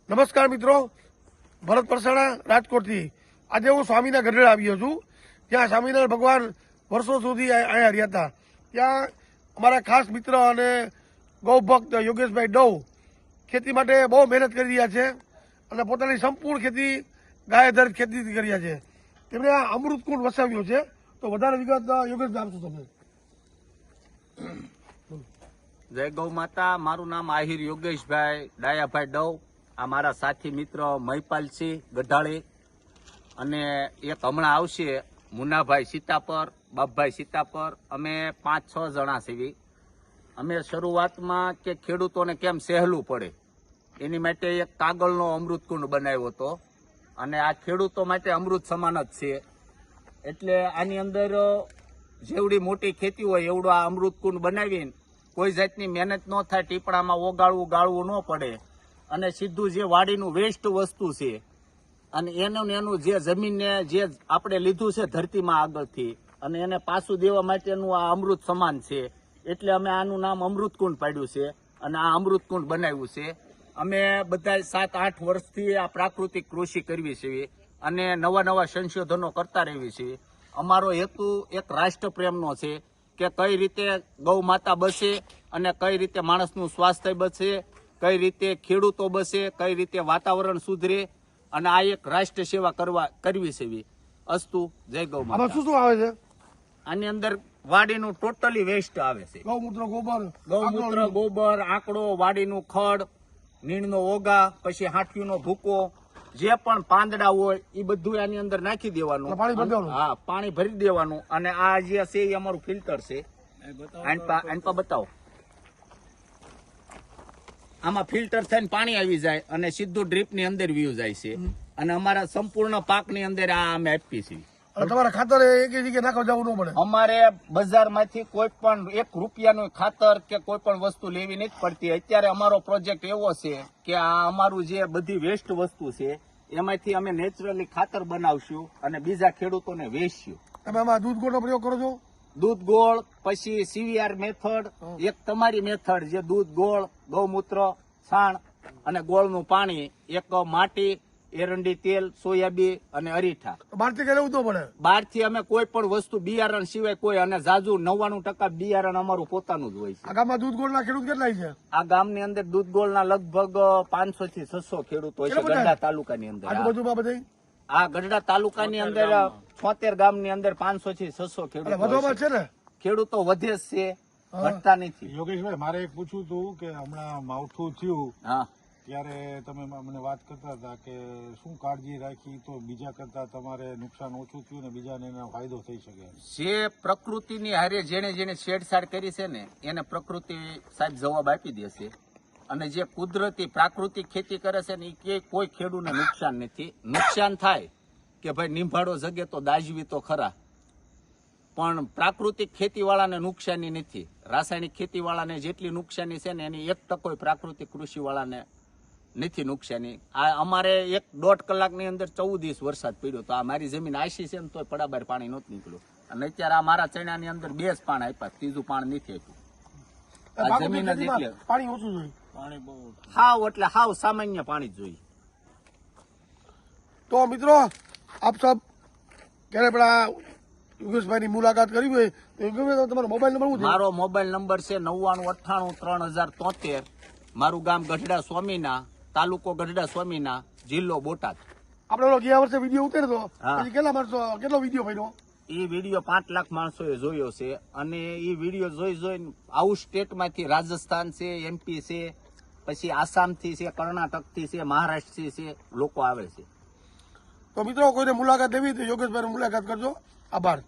નમસ્કાર મિત્રો, ભરત પરસાણા રાજકોટથી. આજે હું સ્વામીના ગઢડા આવ્યો છું, જ્યાં સ્વામિનારાયણ ભગવાન વર્ષો સુધી અહીંયા રહ્યા હતા. ત્યાં અમારા ખાસ મિત્ર અને ગૌભક્ત યોગેશભાઈ ડવ ખેતી માટે બહુ મહેનત કરી રહ્યા છે અને પોતાની સંપૂર્ણ ખેતી ગાય આધારિત ખેતી કરી રહ્યા છે. તેમણે આ અમૃતકુંડ વસાવ્યો છે. તો વધારે વિગત યોગેશભાઈ આપશો તમે. જય ગૌ માતા. મારું નામ આહિર યોગેશભાઈ ડાયાભાઈ ડવ. આ મારા સાથી મિત્ર મહિપાલસિંહ ગઢાળી અને એક હમણાં આવશે મુન્નાભાઈ સીતાપર, બાપભાઈ સીતાપર. અમે 5-6 જણા છીએ. અમે શરૂઆતમાં કે ખેડૂતોને કેમ સહેલું પડે એની માટે એક કાગળનો અમૃતકુંડ બનાવ્યો હતો અને આ ખેડૂતો માટે અમૃત સમાન જ છે. એટલે આની અંદર જેવડી મોટી ખેતી હોય એવડું આ અમૃતકુંડ બનાવીને કોઈ જાતની મહેનત ન થાય, ટીપણામાં ઓગાળવું ગાળવું ન પડે અને સીધું જે વાડીનું વેસ્ટ વસ્તુ છે અને એનું જે જમીનને જે આપણે લીધું છે ધરતીમાં આગળથી અને એને પાછું દેવા માટેનું આ અમૃત સમાન છે. એટલે અમે આનું નામ અમૃતકુંડ પાડ્યું છે અને આ અમૃતકુંડ બનાવ્યું છે. અમે બધા 7-8 વર્ષથી આ પ્રાકૃતિક કૃષિ કરવી છીએ અને નવા નવા સંશોધનો કરતા રહેવી છીએ. અમારો હેતુ એક રાષ્ટ્રપ્રેમનો છે કે કઈ રીતે ગૌ માતા બચે અને કઈ રીતે માણસનું સ્વાસ્થ્ય બચે, કઈ રીતે ખેડૂતો બચે, કઈ રીતે વાતાવરણ સુધરે અને આ એક રાષ્ટ્ર સેવા કરવી છે. અસ્તુ. જય ગૌ માતા. શું આવે છે આની અંદર? વાડીનું ટોટલી વેસ્ટ આવે છે. ગૌમૂત્ર, ગોબર, આંકડો, વાડીનું ખડ, નીણનો ઓગા, પછી હાંઠીનો ભૂકો, જે પણ પાંદડા હોય એ બધું આની અંદર નાખી દેવાનું. હા, પાણી ભરી દેવાનું. અને આ જે છે એ અમારું ફિલ્ટર છે. આનપા બતાવો. આમાં ફિલ્ટર થઈને પાણી આવી જાય અને સીધું ડ્રીપ ની અંદર વ્યૂ જાય છે અને અમારા સંપૂર્ણ પાક ની અંદર આ અમે આપીએ છીએ. તમારા ખાતર એક જગ્યાએ નાખવા જવું ન પડે. અમારે બજારમાંથી કોઈ પણ 1 રૂપિયાનું ખાતર કે કોઈ પણ વસ્તુ લેવી નથી પડતી. અત્યારે અમારો પ્રોજેક્ટ એવો છે કે આ અમારું જે બધી વેસ્ટ વસ્તુ છે એમાંથી અમે નેચરલી ખાતર બનાવશું અને બીજા ખેડૂતોને વેચશું. તમે આમાં દૂધ ગોળનો પ્રયોગ કરો છો? દૂધ ગોળ, પછી સીવીઆર મેથડ, એક તમારી મેથડ જે દૂધ ગોળ, ગૌમૂત્ર, છાણ અને ગોળનું પાણી, એક માટી, એરંડી તેલ, સોયાબીન અને અરીઠા. બહારથી કઈ લેવું તો પડે? બહારથી અમે કોઈ પણ વસ્તુ બિયારણ સિવાય કોઈ, અને જાજુ 99% બિયારણ અમારું પોતાનું જ હોય છે. આ ગામમાં દૂધ ગોળના ખેડૂત કેટલા છે? આ ગામની અંદર દૂધ ગોળના લગભગ 500 થી 600 ખેડૂતો હોય છે ગઢડા તાલુકાની અંદર. આજુબાજુમાં બધા આ ગઢડા તાલુકાની અંદર 76 ગામની અંદર 500 થી 600 ખેડૂતો છે ને. ખેડૂતો વધે જ છે, ઘટતા નથી. યોગેશભાઈ, મારે એક પૂછવું હતું કે હમણાં માવઠું થયું હા, ત્યારે તમે મને વાત કરતા હતા કે શું કાળજી રાખી તો બીજા કરતા તમારે નુકસાન ઓછું થયું ને બીજાને એનો ફાયદો થઈ શકે. જે પ્રકૃતિની હારે જેને છેડછાડ કરી છે ને એને પ્રકૃતિ સાહેબ જવાબ આપી દેશે. અને જે કુદરતી પ્રાકૃતિક ખેતી કરે છે ને એ કોઈ ખેડૂતને નુકસાન નથી. નુકસાન થાય કે ભાઈ નિંભાડો જગે તો દાજવી તો ખરા, પણ પ્રાકૃતિક ખેતીવાળાને નુકસાની નથી. રાસાયણિક ખેતીવાળાને જેટલી નુકસાની છે ને એની 1% પ્રાકૃતિક કૃષિવાળાને નથી નુકસાની. આ અમારે 1-1.5 કલાકની અંદર 14 દિવસ વરસાદ પડ્યો તો આ મારી જમીન આશી છે ને તોય પડાબાર પાણી નહોતું નીકળ્યું. અને અત્યારે આ મારા ચણાની અંદર 2 જ પાણ આપ્યા, ત્રીજું પાણ નથી આપ્યું. આ જમીન જ એટલે પાણી ઓછું જોઈએ. પાણી બહુ હાવ એટલે હાવ સામાન્ય પાણી જ જોઈએ. તો મિત્રો, આપ સબ ક્યારે પણ આ યોગેશભાઈની મુલાકાત કરી હોય તો યોગેશભાઈ તમારો મોબાઈલ નંબર શું છે? મારો મોબાઈલ નંબર છે 99983073. મારું ગામ ગઢડા સ્વામીના, તાલુકો ગઢડા સ્વામીના, જિલ્લો બોટાદ. આપણે ગયા વર્ષે વિડીયો ઉતાર્યો હતો, હા. પછી કેટલો વિડીયો પડ્યો? એ વિડીયો 5 લાખ માણસોએ જોયો છે અને એ વિડીયો જોઈને આઉટ સ્ટેટમાંથી રાજસ્થાન છે, MP છે, પછી આસામથી છે, કર્ણાટકથી છે, મહારાષ્ટ્રથી છે લોકો આવે છે. તો મિત્રો, કોઈને મુલાકાત લેવી તો યોગેશભાઈની મુલાકાત કરજો. આભાર.